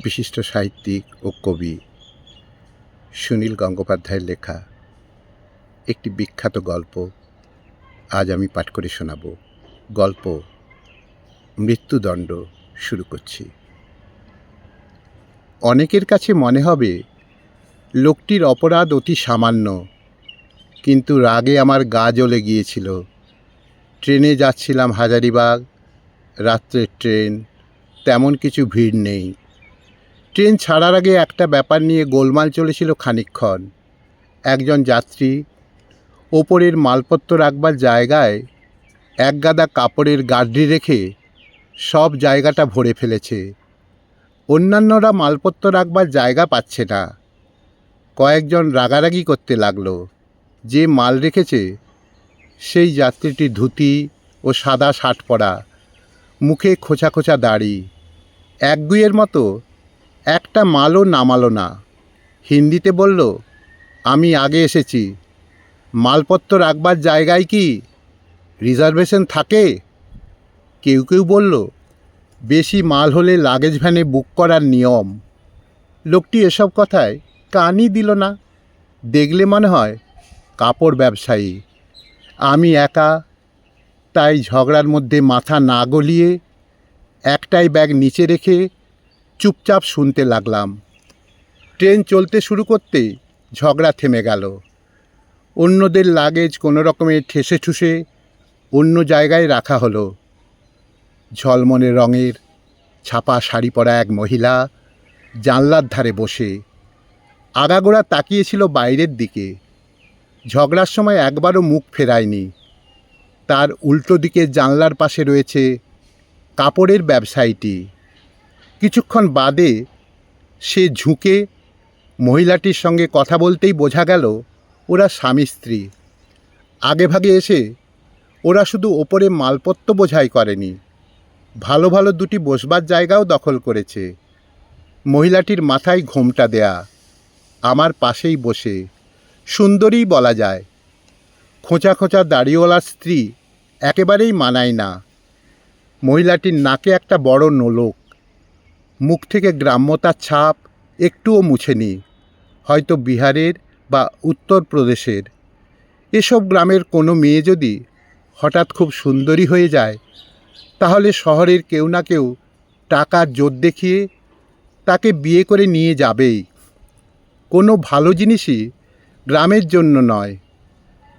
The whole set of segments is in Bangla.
বিশিষ্ট সাহিত্যিক ও কবি সুনীল গঙ্গোপাধ্যায়ের লেখা একটি বিখ্যাত গল্প আজ আমি পাঠ করে শোনাব। গল্প মৃত্যুদণ্ড শুরু করছি। অনেকের কাছে মনে হবে লোকটির অপরাধ অতি সামান্য, কিন্তু রাগে আমার গা জ্বলে গিয়েছিল। ট্রেনে যাচ্ছিলাম হাজারিবাগ, রাত্রের ট্রেন, তেমন কিছু ভিড় নেই। ট্রেন ছাড়ার আগে একটা ব্যাপার নিয়ে গোলমাল চলেছিল খানিকক্ষণ। একজন যাত্রী ওপরের মালপত্র রাখবার জায়গায় একগাদা কাপড়ের গাড্ডি রেখে সব জায়গাটা ভরে ফেলেছে। অন্যান্যরা মালপত্র রাখবার জায়গা পাচ্ছে না। কয়েকজন রাগারাগি করতে লাগলো। যে মাল রেখেছে সেই যাত্রীটি ধুতি ও সাদা শার্ট পরা, মুখে খোঁচা খোঁচা দাড়ি, একগুঁয়ের মতো একটা মালও নামালো না। হিন্দিতে বলল, আমি আগে এসেছি, মালপত্র রাখবার জায়গায় কি রিজার্ভেশন থাকে? কেউ কেউ বলল, বেশি মাল হলে লাগেজ ভ্যানে বুক করার নিয়ম। লোকটি এসব কথায় কানই দিল না। দেখলে মনে হয় কাপড় ব্যবসায়ী। আমি একা, তাই ঝগড়ার মধ্যে মাথা না গলিয়ে একটাই ব্যাগ নিচে রেখে চুপচাপ শুনতে লাগলাম। ট্রেন চলতে শুরু করতেই ঝগড়া থেমে গেল। অন্যদের লাগেজ কোনো রকমে ঠেসে ঠুসে অন্য জায়গায় রাখা হলো। ঝলমলে রঙের ছাপা শাড়ি পরা এক মহিলা জানলার ধারে বসে আগাগোড়া তাকিয়েছিল বাইরের দিকে। ঝগড়ার সময় একবারও মুখ ফেরায়নি। তার উল্টো দিকে জানলার পাশে রয়েছে কাপড়ের ব্যবসায়ীটি। কিছুক্ষণ বাদে সে ঝুঁকে মহিলাটির সঙ্গে কথা বলতেই বোঝা গেল ওরা স্বামী স্ত্রী। আগেভাগে এসে ওরা শুধু ওপরে মালপত্র বোঝাই করেনি, ভালো ভালো দুটি বসবার জায়গাও দখল করেছে। মহিলাটির মাথায় ঘোমটা দেয়া, আমার পাশেই বসে, সুন্দরীই বলা যায়। খোঁচা খোঁচা দাড়িওয়ালার স্ত্রী একেবারেই মানায় না। মহিলাটির নাকে একটা বড় নোলক, মুখ থেকে গ্রাম্যতার ছাপ একটুও মুছেনি, হয়তো বিহারের বা উত্তরপ্রদেশের। এসব গ্রামের কোনো মেয়ে যদি হঠাৎ খুব সুন্দরী হয়ে যায়, তাহলে শহরের কেউ না কেউ টাকার জোর দেখিয়ে তাকে বিয়ে করে নিয়ে যাবেই। কোনো ভালো জিনিসই গ্রামের জন্য নয়।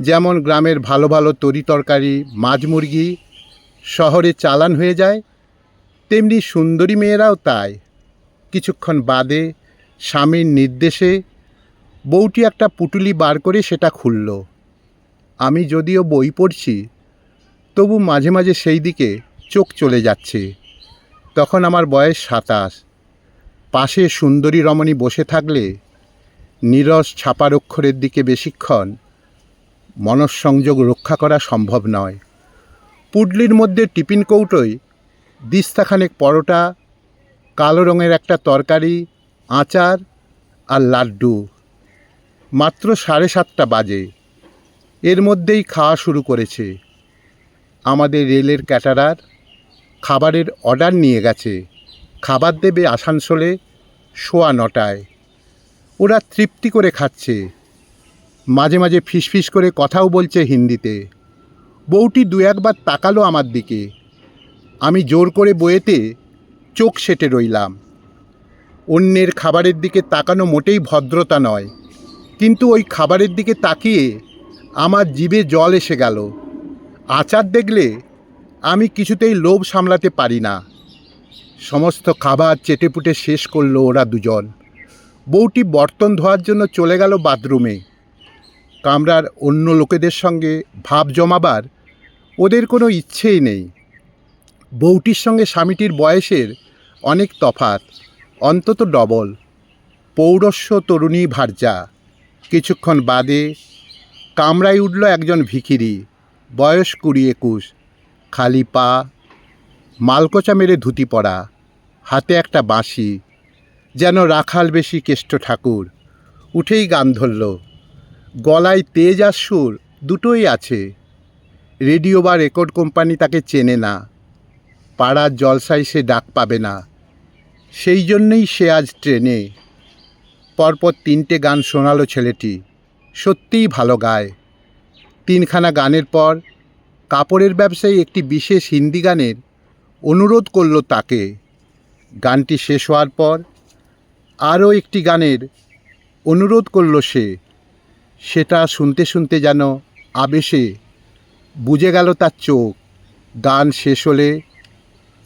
যেমন গ্রামের ভালো ভালো তরিতরকারি, মাছ মুরগি শহরে চালান হয়ে যায়, তেমনি সুন্দরী মেয়েরাও তাই। কিছুক্ষণ বাদে স্বামীর নির্দেশে বউটি একটা পুটুলি বার করে সেটা খুলল। আমি যদিও বই পড়ছি, তবু মাঝে মাঝে সেই দিকে চোখ চলে যাচ্ছে। তখন আমার বয়স 27। পাশে সুন্দরী রমণী বসে থাকলে নীরস ছাপার অক্ষরের দিকে বেশিক্ষণ মনঃসংযোগ রক্ষা করা সম্ভব নয়। পুডলির মধ্যে টিফিন কৌটোয় দিস্তাখানেক পরোটা, কালো রঙের একটা তরকারি, আচার আর লাড্ডু। মাত্র 7:30 বাজে। এর মধ্যেই খাওয়া শুরু করেছে। আমাদের রেলের ক্যাটারার খাবারের অর্ডার নিয়ে গেছে। খাবার দেবে আসানসোলে 9:15। ওরা তৃপ্তি করে খাচ্ছে, মাঝে মাঝে ফিসফিস করে কথাও বলছে হিন্দিতে। বউটি 2-1 বার তাকালো আমার দিকে। আমি জোর করে বইয়েতে চোখ সেটে রইলাম। অন্যের খাবারের দিকে তাকানো মোটেই ভদ্রতা নয়, কিন্তু ওই খাবারের দিকে তাকিয়ে আমার জিভে জল এসে গেল। আচার দেখলে আমি কিছুতেই লোভ সামলাতে পারি না। সমস্ত খাবার চেটেপুটে শেষ করলো ওরা দুজন। বউটি বর্তন ধোয়ার জন্য চলে গেল বাথরুমে। কামরার অন্য লোকেদের সঙ্গে ভাব জমাবার ওদের কোনো ইচ্ছেই নেই। বউটির সঙ্গে স্বামীটির বয়সের অনেক তফাৎ, অন্তত ডবল। পৌরস্য তরুণী ভার্যা। কিছুক্ষণ বাদে কামরায় উঠল একজন ভিখিরি, বয়স 20-21, খালি পা, মালকোচা মেরে ধুতি পরা, হাতে একটা বাঁশি, যেন রাখাল বেশি কেষ্ট ঠাকুর। উঠেই গান ধরল। গলায় তেজ আর সুর দুটোই আছে। রেডিও বা রেকর্ড কোম্পানি তাকে চেনে না, পাড়ার জলসায় সে ডাক পাবে না। সেই জন্যেই সে আজ ট্রেনে। পরপর 3টে গান শোনালো ছেলেটি। সত্যিই ভালো গায়। 3খানা গানের পর কাপড়ের ব্যবসায়ী একটি বিশেষ হিন্দি গানের অনুরোধ করল তাকে। গানটি শেষ হওয়ার পর আরও একটি গানের অনুরোধ করল সে। সেটা শুনতে শুনতে যেন আবেশে বুজে গেল তার চোখ। গান শেষ হলে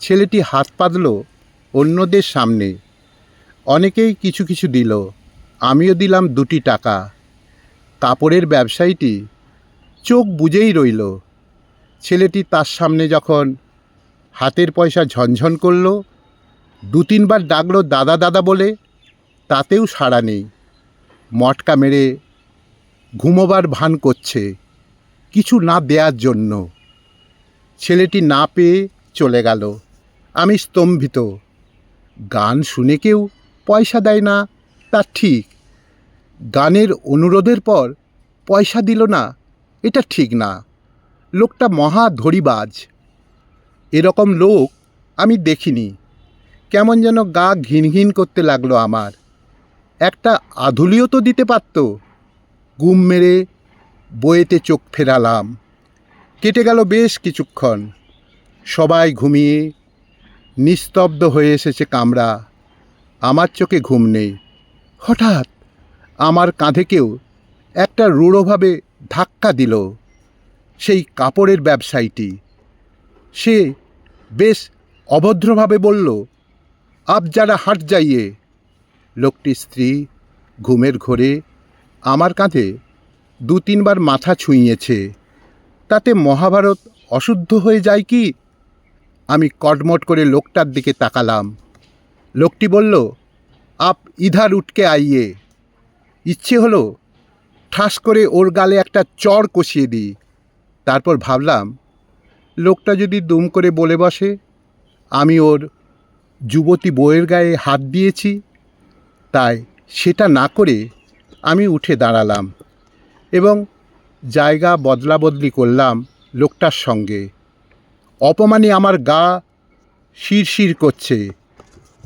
ছেলেটি হাত পাতল অন্যদের সামনে। অনেকেই কিছু কিছু দিল, আমিও দিলাম 2টি টাকা। কাপড়ের ব্যবসায়ীটি চোখ বুজেই রইল। ছেলেটি তার সামনে যখন হাতের পয়সা ঝনঝন করল, 2-3বার ডাকলো দাদা দাদা বলে, তাতেও সাড়া নেই। মটকা মেরে ঘুমোবার ভান করছে কিছু না দেওয়ার জন্য। ছেলেটি না পেয়ে চলে গেল। আমি স্তম্ভিত। গান শুনে কেউ পয়সা দেয় না তা ঠিক, গানের অনুরোধের পর পয়সা দিল না এটা ঠিক না। লোকটা মহা ধড়িবাজ। এরকম লোক আমি দেখিনি। কেমন যেন গা ঘিন ঘিন করতে লাগলো আমার। একটা আধুলিও তো দিতে পারত। গুম মেরে বইয়েতে চোখ ফেরালাম। কেটে গেল বেশ কিছুক্ষণ। সবাই ঘুমিয়ে নিস্তব্ধ হয়ে এসেছে কামরা। আমার চোখে ঘুম নেই। হঠাৎ আমার কাঁধে কেউ একটা রূঢ়ভাবে ধাক্কা দিল। সেই কাপড়ের ব্যবসায়ীটি। সে বেশ অভদ্রভাবে বলল, আপ যারা হাট যাইয়ে। লোকটির স্ত্রী ঘুমের ঘোরে আমার কাঁধে 2-3বার মাথা ছুঁইয়েছে। তাতে মহাভারত অশুদ্ধ হয়ে যায় কি? আমি কটমট করে লোকটার দিকে তাকালাম। লোকটি বলল, আপ ইধার উঠকে আইয়ে। ইচ্ছে হলো ঠাস করে ওর গালে একটা চড় কষিয়ে দিই। তারপর ভাবলাম, লোকটা যদি দুম করে বলে বসে আমি ওর যুবতী বউয়ের গায়ে হাত দিয়েছি, তাই সেটা না করে আমি উঠে দাঁড়ালাম এবং জায়গা বদলা বদলি করলাম লোকটার সঙ্গে। অপমানে আমার গা শিরশির করছে।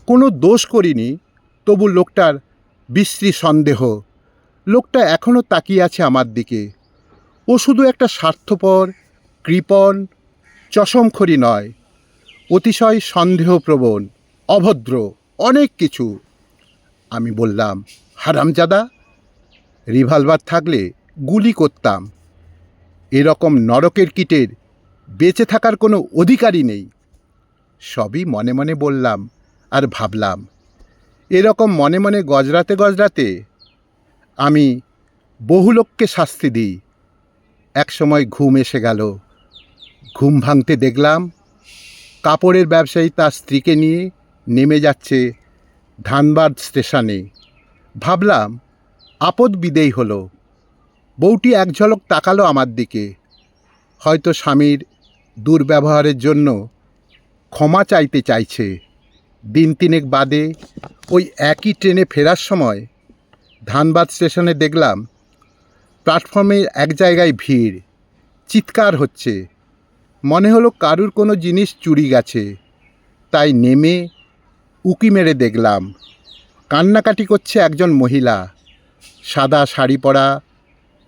কোনো দোষ করিনি, তবু লোকটার বিশ্রী সন্দেহ। লোকটা এখনও তাকিয়ে আছে আমার দিকে। ও শুধু একটা স্বার্থপর, কৃপণ, চশমখড়ি নয়, অতিশয় সন্দেহপ্রবণ, অভদ্র, অনেক কিছু। আমি বললাম, হারামজাদা, রিভলভার থাকলে গুলি করতাম। এরকম নরকের কীটের বেঁচে থাকার কোনো অধিকারই নেই। সবই মনে মনে বললাম আর ভাবলাম। এরকম মনে মনে গজরাতে গজরাতে আমি বহু লোককে শাস্তি দিই। একসময় ঘুম এসে গেল। ঘুম ভাঙতে দেখলাম কাপড়ের ব্যবসায়ী তার স্ত্রীকে নিয়ে নেমে যাচ্ছে ধানবাদ স্টেশনে। ভাবলাম আপদ বিদেয় হলো। বউটি এক ঝলক তাকালো আমার দিকে। হয়তো স্বামীর দুর্ব্যবহারের জন্য ক্ষমা চাইতে চাইছে। 3 বাদে ওই একই ট্রেনে ফেরার সময় ধানবাদ স্টেশনে দেখলাম প্ল্যাটফর্মে এক জায়গায় ভিড়, চিৎকার হচ্ছে। মনে হলো কারুর কোনো জিনিস চুরি গেছে। তাই নেমে উকি মেরে দেখলাম কান্নাকাটি করছে একজন মহিলা। সাদা শাড়ি পরা,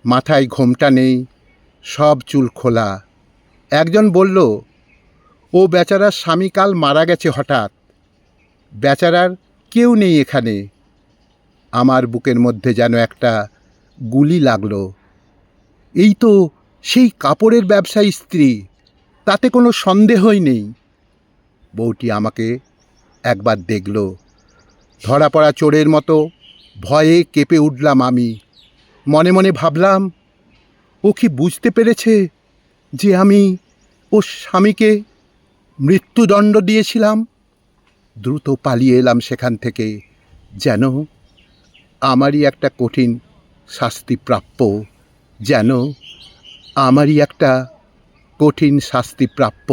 মাথায় ঘোমটা নেই, সব চুল খোলা। একজন বলল, ও বেচারার স্বামী কাল মারা গেছে হঠাৎ। বেচারার কেউ নেই এখানে। আমার বুকের মধ্যে যেন একটা গুলি লাগলো। এই তো সেই কাপড়ের ব্যবসায়ী স্ত্রী, তাতে কোনো সন্দেহই নেই। বউটি আমাকে একবার দেখল। ধরা পড়া চোরের মতো ভয়ে কেঁপে উঠলাম আমি। মনে মনে ভাবলাম, ও কি বুঝতে পেরেছে যে আমি ওর স্বামীকে মৃত্যুদণ্ড দিয়েছিলাম? দ্রুত পালিয়ে এলাম সেখান থেকে, যেন আমারই একটা কঠিন শাস্তি প্রাপ্য, যেন আমারই একটা কঠিন শাস্তি প্রাপ্য।